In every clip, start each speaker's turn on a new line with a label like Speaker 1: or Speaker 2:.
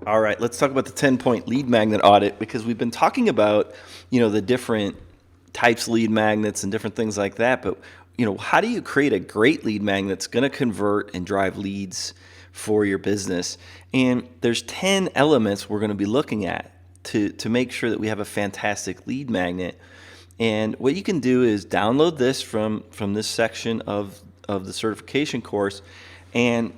Speaker 1: All right, let's talk about the 10-point lead magnet audit because we've been talking about, the different types of lead magnets and different things like that. But, how do you create a great lead magnet that's going to convert and drive leads for your business? And there's 10 elements we're going to be looking at to make sure that we have a fantastic lead magnet. And what you can do is download this from this section of the certification course and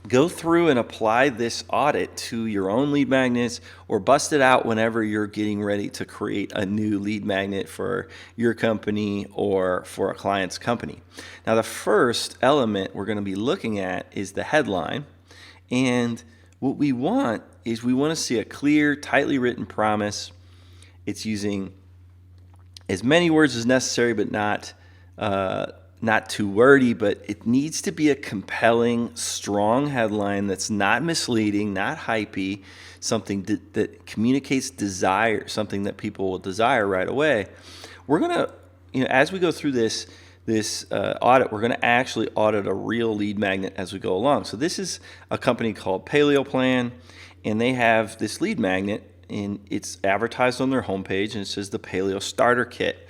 Speaker 1: go through and apply this audit to your own lead magnets, or bust it out whenever you're getting ready to create a new lead magnet for your company or for a client's company. Now, the first element we're going to be looking at is the headline. And what we want is we want to see a clear, tightly written promise. It's using as many words as necessary, but not too wordy, but it needs to be a compelling, strong headline that's not misleading, not hypey, something that communicates desire, something that people will desire right away. We're going to, as we go through this audit, we're going to actually audit a real lead magnet as we go along. So this is a company called Paleo Plan, and they have this lead magnet, and it's advertised on their homepage, and it says the Paleo Starter Kit.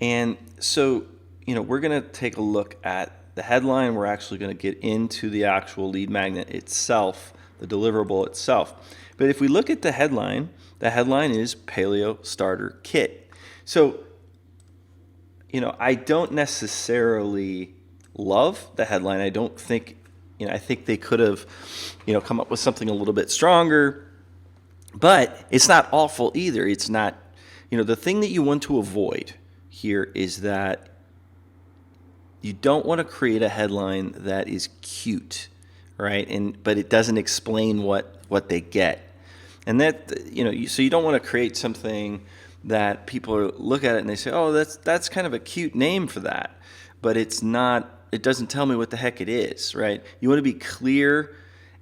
Speaker 1: And so we're going to take a look at the headline. We're actually going to get into the actual lead magnet itself, the deliverable itself. But if we look at the headline is Paleo Starter Kit. So, I don't necessarily love the headline. I don't think, I think they could have, come up with something a little bit stronger, but it's not awful either. It's not, the thing that you want to avoid here is that you don't want to create a headline that is cute, right? But it doesn't explain what they get. And that, so you don't want to create something that people look at it and they say, oh, that's kind of a cute name for that. But it's not, it doesn't tell me what the heck it is, right? You want to be clear.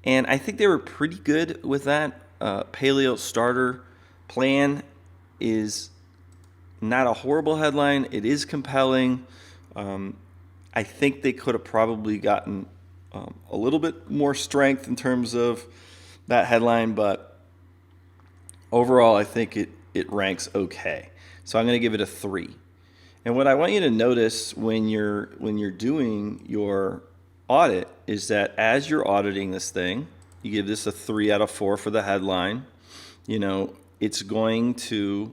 Speaker 1: And I think they were pretty good with that. Paleo Starter Plan is not a horrible headline. It is compelling. I think they could have probably gotten a little bit more strength in terms of that headline, but overall, I think it ranks okay. So I'm going to give it a 3. And what I want you to notice when you're doing your audit is that as you're auditing this thing, you give this a 3 out of 4 for the headline. It's going to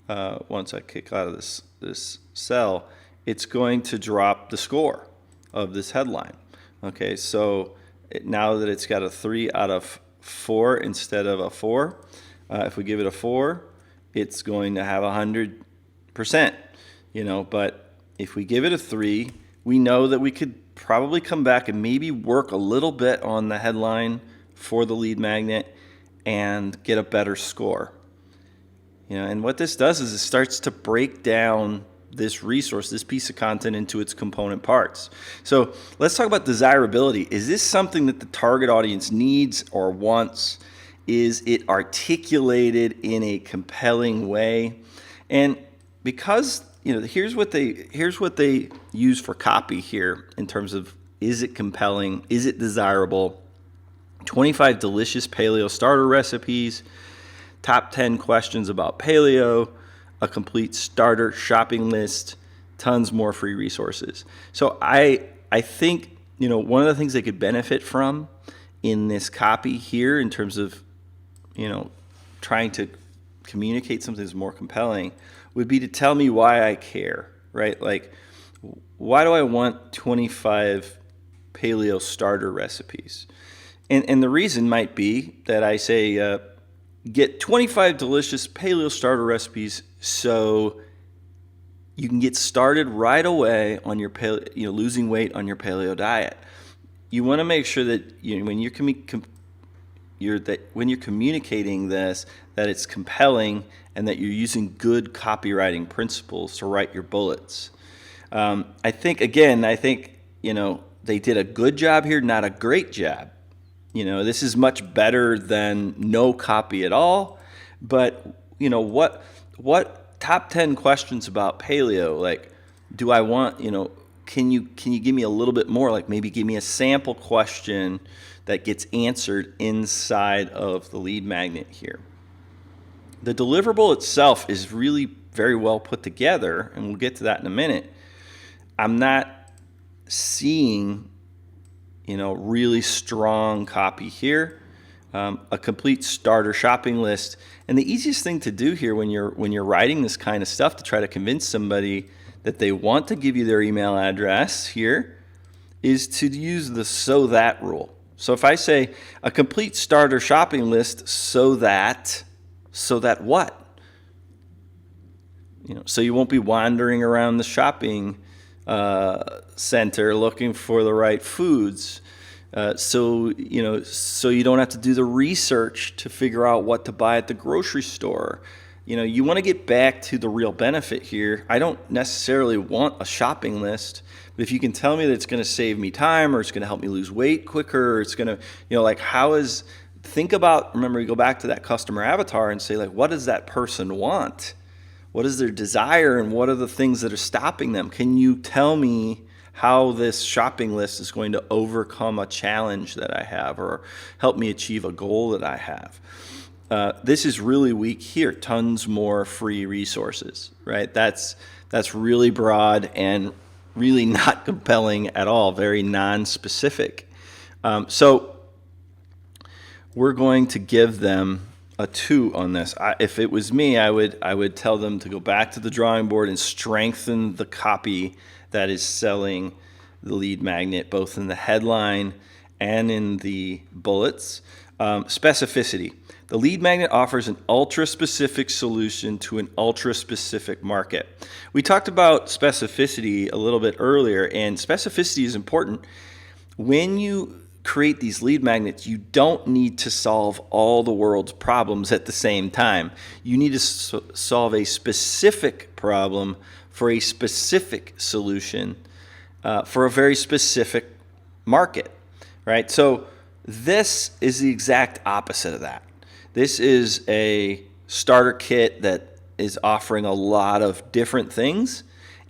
Speaker 1: once I kick out of this cell, it's going to drop the score of this headline. Okay, so now that it's got a 3 out of 4 instead of a 4, if we give it a 4, it's going to have 100%. But if we give it a 3, we know that we could probably come back and maybe work a little bit on the headline for the lead magnet and get a better score. And what this does is it starts to break down this resource, this piece of content, into its component parts. So let's talk about desirability. Is this something that the target audience needs or wants? Is it articulated in a compelling way? And because here's what they use for copy here in terms of, is it compelling? Is it desirable? 25 delicious paleo starter recipes, top 10 questions about paleo, a complete starter shopping list, tons more free resources. So I think, one of the things they could benefit from in this copy here in terms of, trying to communicate something that's more compelling would be to tell me why I care, right? Like, why do I want 25 paleo starter recipes? And the reason might be that I say, get 25 delicious paleo starter recipes so you can get started right away on your losing weight on your paleo diet. You want to make sure that when you're communicating this, that it's compelling and that you're using good copywriting principles to write your bullets. I think they did a good job here, not a great job. This is much better than no copy at all. But what top 10 questions about paleo? Like, do I want, can you give me a little bit more? Like maybe give me a sample question that gets answered inside of the lead magnet here. The deliverable itself is really very well put together, and we'll get to that in a minute. I'm not seeing, really strong copy here. A complete starter shopping list. And the easiest thing to do here when you're writing this kind of stuff to try to convince somebody that they want to give you their email address here is to use the so that rule. So if I say a complete starter shopping list so that what? So you won't be wandering around the shopping center looking for the right foods. So you don't have to do the research to figure out what to buy at the grocery store. You want to get back to the real benefit here. I don't necessarily want a shopping list, but if you can tell me that it's going to save me time, or it's going to help me lose weight quicker, or it's going to, remember, you go back to that customer avatar and say, like, what does that person want? What is their desire, and what are the things that are stopping them? Can you tell me how this shopping list is going to overcome a challenge that I have, or help me achieve a goal that I have? This is really weak here. Tons more free resources, right? That's really broad and really not compelling at all. Very non-specific. So we're going to give them a 2 on this. If it was me, I would tell them to go back to the drawing board and strengthen the copy that is selling the lead magnet, both in the headline and in the bullets. Specificity. The lead magnet offers an ultra-specific solution to an ultra-specific market. We talked about specificity a little bit earlier, and specificity is important. When you create these lead magnets, you don't need to solve all the world's problems at the same time. You need to solve a specific problem for a specific solution for a very specific market, right? So this is the exact opposite of that. This is a starter kit that is offering a lot of different things.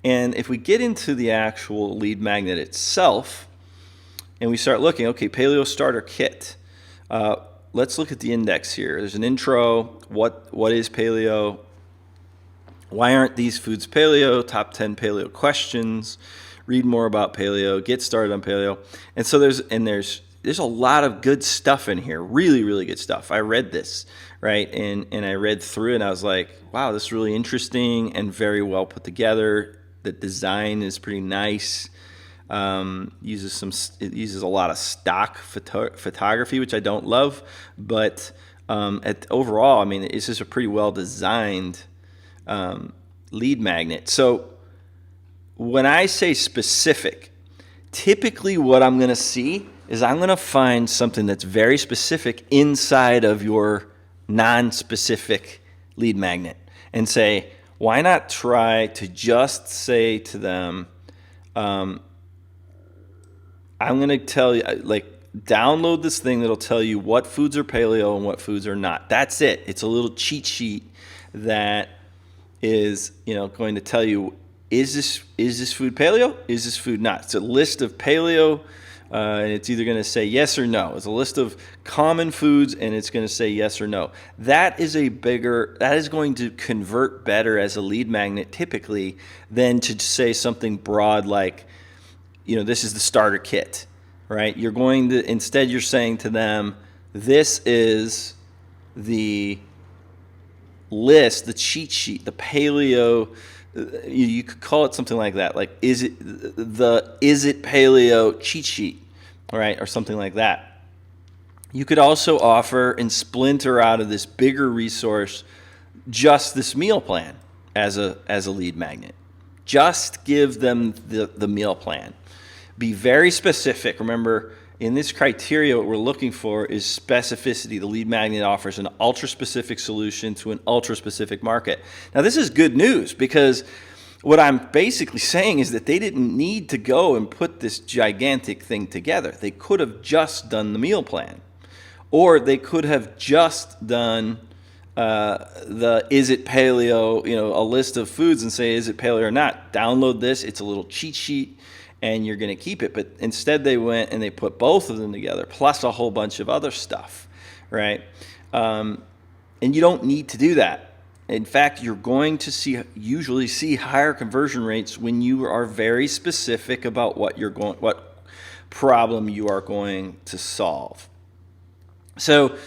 Speaker 1: And if we get into the actual lead magnet itself and we start looking, okay, paleo starter kit. Let's look at the index here. There's an intro. What is paleo? Why aren't these foods paleo? Top 10 paleo questions. Read more about paleo. Get started on paleo. And so there's a lot of good stuff in here. Really, really good stuff. I read this, right? And I read through it and I was like, wow, this is really interesting and very well put together. The design is pretty nice. It uses a lot of stock photography, which I don't love, but overall, I mean, it's just a pretty well designed lead magnet. So when I say specific, typically what I'm going to see is I'm going to find something that's very specific inside of your non-specific lead magnet and say, why not try to just say to them, I'm going to tell you, like, download this thing that'll tell you what foods are paleo and what foods are not. That's it. It's a little cheat sheet that is, going to tell you, is this food paleo? Is this food not? It's a list of paleo, and it's either going to say yes or no. It's a list of common foods, and it's going to say yes or no. That is going to convert better as a lead magnet typically than to say something broad like, this is the starter kit, right? Instead you're saying to them, this is the list, the cheat sheet, the paleo. You could call it something like that. Like, is it paleo cheat sheet, right? Or something like that. You could also offer and splinter out of this bigger resource just this meal plan as a lead magnet. Just give them the meal plan. Be very specific. Remember, in this criteria, what we're looking for is specificity. The lead magnet offers an ultra-specific solution to an ultra-specific market. Now, this is good news because what I'm basically saying is that they didn't need to go and put this gigantic thing together. They could have just done the meal plan. Or they could have just done the is it paleo, a list of foods and say, is it paleo or not? Download this. It's a little cheat sheet. and you're going to keep it. But instead they went and they put both of them together, plus a whole bunch of other stuff, right? And you don't need to do that. In fact, you're going to usually see higher conversion rates when you are very specific about what problem you are going to solve. So,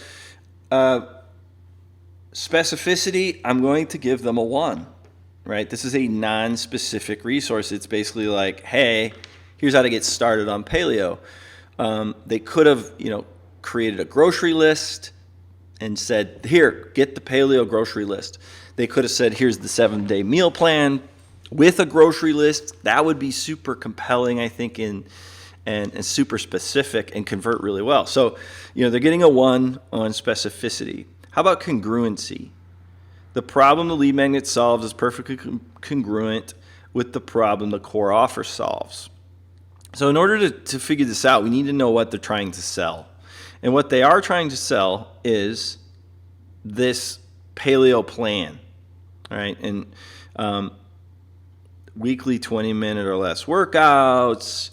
Speaker 1: specificity, I'm going to give them a 1, right? This is a non-specific resource. It's basically like, hey, here's how to get started on paleo. They could have, created a grocery list and said, here, get the paleo grocery list. They could have said, here's the 7-day meal plan with a grocery list. That would be super compelling, I think, and super specific and convert really well. So, they're getting a 1 on specificity. How about congruency? The problem the lead magnet solves is perfectly congruent with the problem the core offer solves. So in order to figure this out, we need to know what they're trying to sell. And what they are trying to sell is this paleo plan, all right? And weekly 20-minute or less workouts,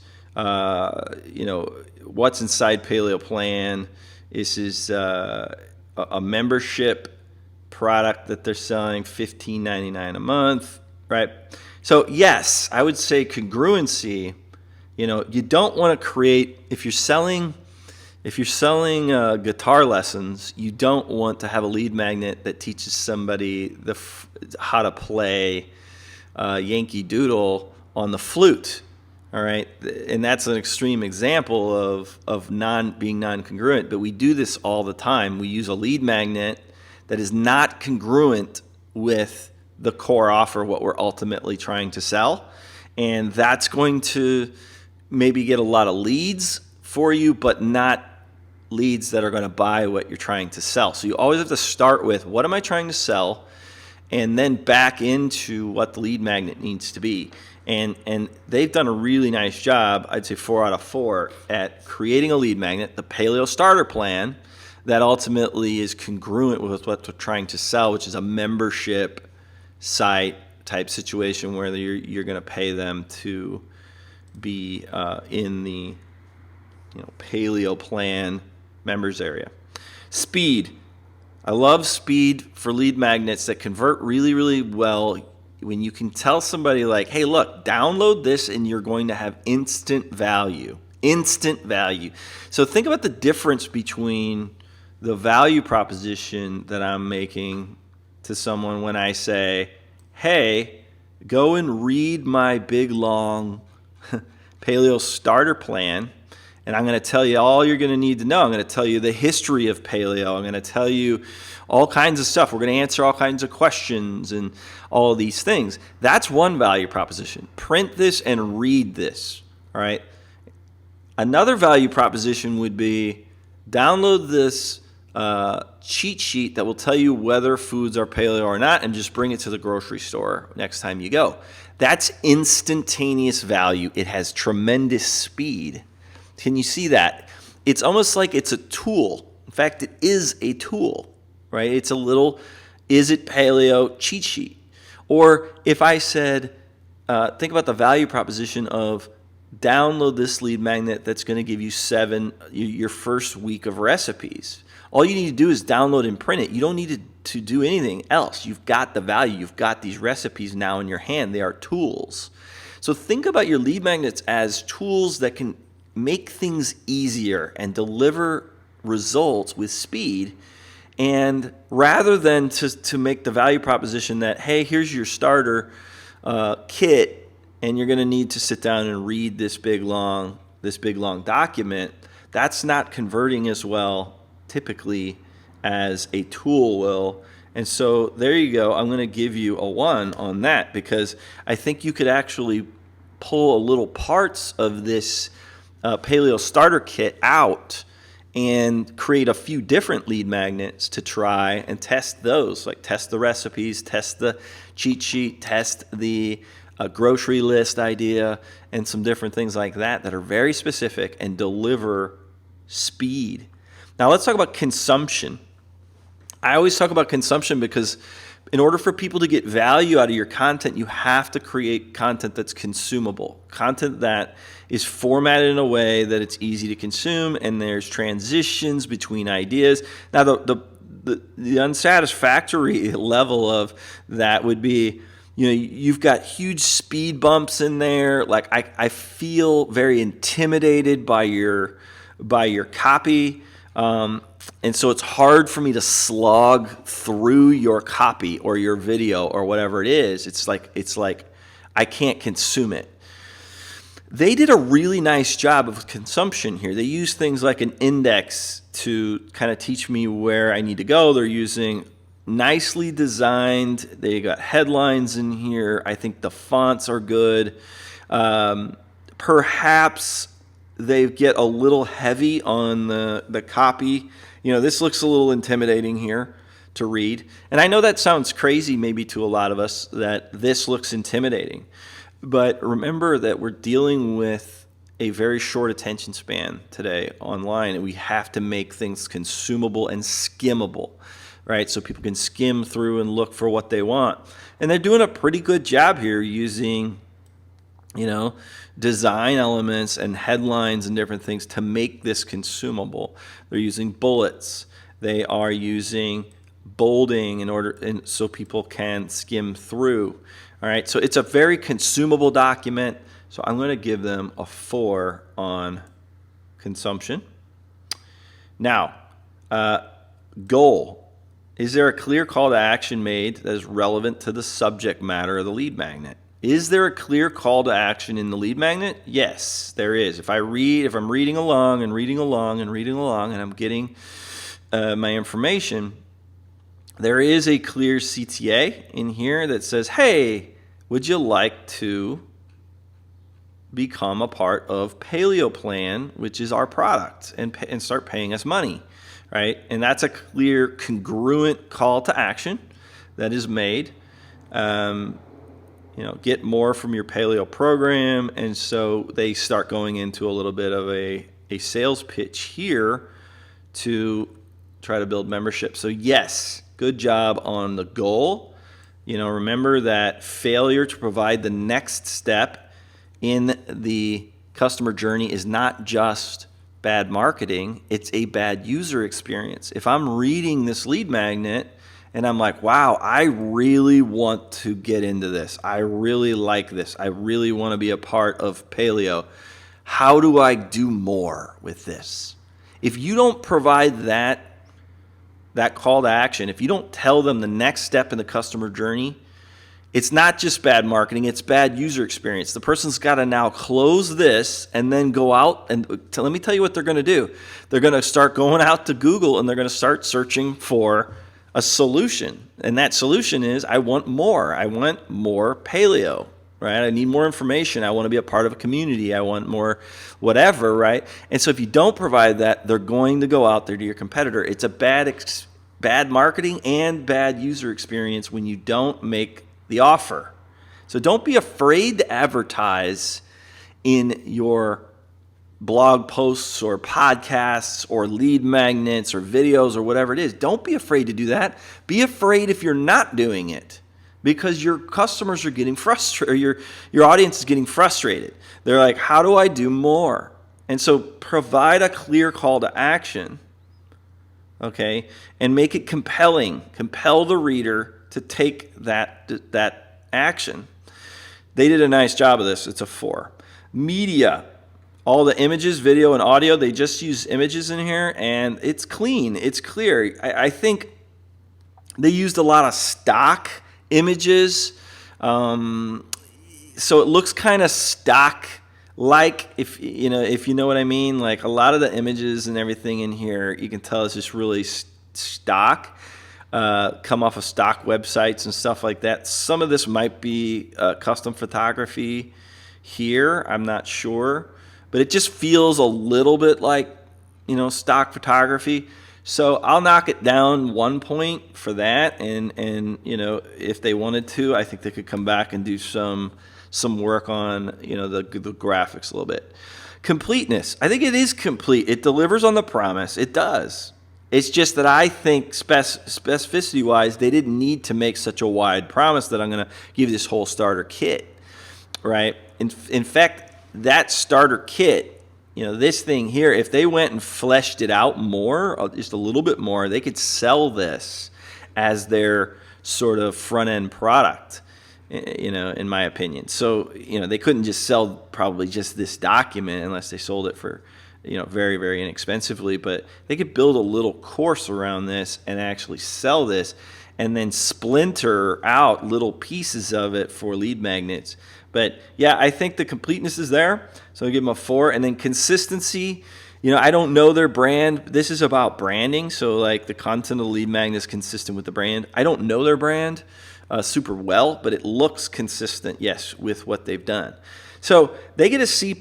Speaker 1: what's inside paleo plan. This is a membership product that they're selling, $15.99 a month, right? So yes, I would say congruency. You don't want to create, if you're selling guitar lessons, you don't want to have a lead magnet that teaches somebody how to play Yankee Doodle on the flute. All right, and that's an extreme example of being non-congruent, but we do this all the time. We use a lead magnet that is not congruent with the core offer, what we're ultimately trying to sell, and that's going to maybe get a lot of leads for you, but not leads that are going to buy what you're trying to sell. So you always have to start with, what am I trying to sell, and then back into what the lead magnet needs to be. And they've done a really nice job, I'd say 4 out of 4, at creating a lead magnet, the Paleo Starter Plan, that ultimately is congruent with what they're trying to sell, which is a membership site type situation where you're going to pay them to be in the Paleo Plan members area. Speed. I love speed for lead magnets that convert really, really well. When you can tell somebody like, hey, look, download this and you're going to have instant value. Instant value. So think about the difference between the value proposition that I'm making to someone when I say, hey, go and read my big, long Paleo Starter Plan, and I'm going to tell you all you're going to need to know. I'm going to tell you the history of paleo. I'm going to tell you all kinds of stuff. We're going to answer all kinds of questions and all of these things. That's one value proposition. Print this and read this, all right? Another value proposition would be download this cheat sheet that will tell you whether foods are paleo or not, and just bring it to the grocery store next time you go. That's instantaneous value. It has tremendous speed. Can you see that? It's almost like it's a tool. In fact, it is a tool, right? It's a little, is it paleo cheat sheet? Or if I said, think about the value proposition of download this lead magnet that's going to give you your first week of recipes. All you need to do is download and print it. You don't need to do anything else. You've got the value. You've got these recipes now in your hand. They are tools. So think about your lead magnets as tools that can make things easier and deliver results with speed. And rather than to make the value proposition that, hey, here's your starter kit, and you're going to need to sit down and read this big long document, that's not converting as well typically as a tool will. And so there you go. I'm going to give you a 1 on that, because I think you could actually pull a little parts of this Paleo Starter Kit out and create a few different lead magnets to try and test those, like test the recipes, test the cheat sheet, test the grocery list idea, and some different things like that are very specific and deliver speed. Now let's talk about consumption. I always talk about consumption because in order for people to get value out of your content, you have to create content that's consumable, content that is formatted in a way that it's easy to consume, and there's transitions between ideas. Now, the unsatisfactory level of that would be, you've got huge speed bumps in there. Like I feel very intimidated by your copy. And so it's hard for me to slog through your copy or your video or whatever it is. It's like I can't consume it. They did a really nice job of consumption here. They use things like an index to kind of teach me where I need to go. They're using nicely designed. They got headlines in here. I think the fonts are good. Perhaps they get a little heavy on the copy. This looks a little intimidating here to read. And I know that sounds crazy maybe to a lot of us, that this looks intimidating. But remember that we're dealing with a very short attention span today online, and we have to make things consumable and skimmable, right? So people can skim through and look for what they want. And they're doing a pretty good job here using, design elements and headlines and different things to make this consumable. They're using bullets. They are using bolding and so people can skim through. All right, so it's a very consumable document. So I'm going to give them a 4 on consumption. Now, goal. Is there a clear call to action made that is relevant to the subject matter of the lead magnet? Is there a clear call to action in the lead magnet? Yes, there is. If I'm reading along and I'm getting my information, there is a clear CTA in here that says, hey, would you like to become a part of Paleo Plan, which is our product, and start paying us money, right? And that's a clear, congruent call to action that is made. Get more from your paleo program. And so they start going into a little bit of a sales pitch here to try to build membership. So yes, good job on the goal. Remember that failure to provide the next step in the customer journey is not just bad marketing, it's a bad user experience. If I'm reading this lead magnet and I'm like, wow, I really want to get into this. I really like this. I really want to be a part of paleo. How do I do more with this? If you don't provide that call to action, if you don't tell them the next step in the customer journey, it's not just bad marketing, it's bad user experience. The person's got to now close this and then go out and let me tell you what they're going to do. They're going to start going out to Google and they're going to start searching for a solution. And that solution is, I want more. I want more paleo, right? I need more information. I want to be a part of a community. I want more whatever, right? And so if you don't provide that, they're going to go out there to your competitor. It's a bad marketing and bad user experience when you don't make the offer. So don't be afraid to advertise in your blog posts or podcasts or lead magnets or videos or whatever it is. Don't be afraid to do that. Be afraid if you're not doing it, because your customers are getting frustrated, or your audience is getting frustrated. They're like, how do I do more? And so provide a clear call to action, okay, and make it compelling. Compel the reader to take that action. They did a nice job of this. It's a 4. Media. All the images, video, and audio, they just use images in here, and it's clean. It's clear. I think they used a lot of stock images, so it looks kind of stock-like, if you know what I mean. Like a lot of the images and everything in here, you can tell it's just really stock, come off of stock websites and stuff like that. Some of this might be custom photography here. I'm not sure. But it just feels a little bit like, stock photography. So I'll knock it down 1 point for that. And if they wanted to, I think they could come back and do some work on, the graphics a little bit. Completeness. I think it is complete. It delivers on the promise. It does. It's just that I think specificity-wise, they didn't need to make such a wide promise that I'm going to give you this whole starter kit, right? In fact, that starter kit, this thing here, if they went and fleshed it out more, just a little bit more, they could sell this as their sort of front-end product, in my opinion. So, they couldn't just sell probably just this document unless they sold it for, very, very inexpensively, but they could build a little course around this and actually sell this and then splinter out little pieces of it for lead magnets. But yeah, I think the completeness is there. So I give them a 4. And then consistency, I don't know their brand. This is about branding. So like the content of the lead magnet is consistent with the brand. I don't know their brand super well, but it looks consistent, yes, with what they've done. So they get a C+.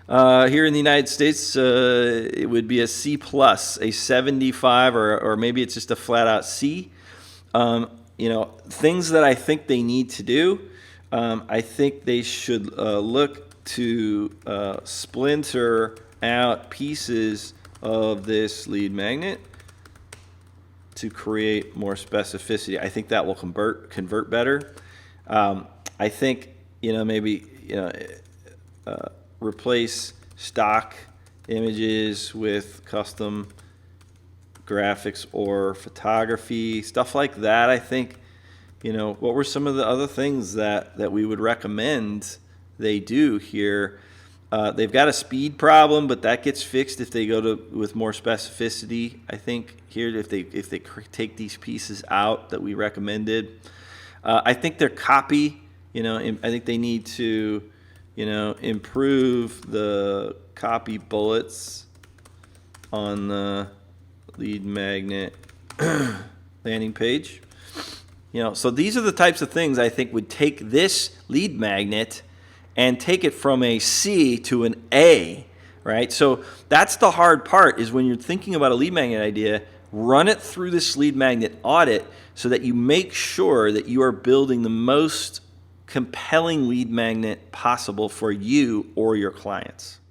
Speaker 1: Here in the United States, it would be a C+, a 75, or maybe it's just a flat-out C. Things that I think they need to do, I think they should look to splinter out pieces of this lead magnet to create more specificity. I think that will convert better. I think, maybe, replace stock images with custom graphics or photography, stuff like that. I think, what were some of the other things that we would recommend they do here? They've got a speed problem, but that gets fixed if they go with more specificity. I think here, if they take these pieces out that we recommended, I think their copy, I think they need to improve the copy bullets on the lead magnet landing page. So these are the types of things I think would take this lead magnet and take it from a C to an A, right? So that's the hard part, is when you're thinking about a lead magnet idea, run it through this lead magnet audit so that you make sure that you are building the most compelling lead magnet possible for you or your clients.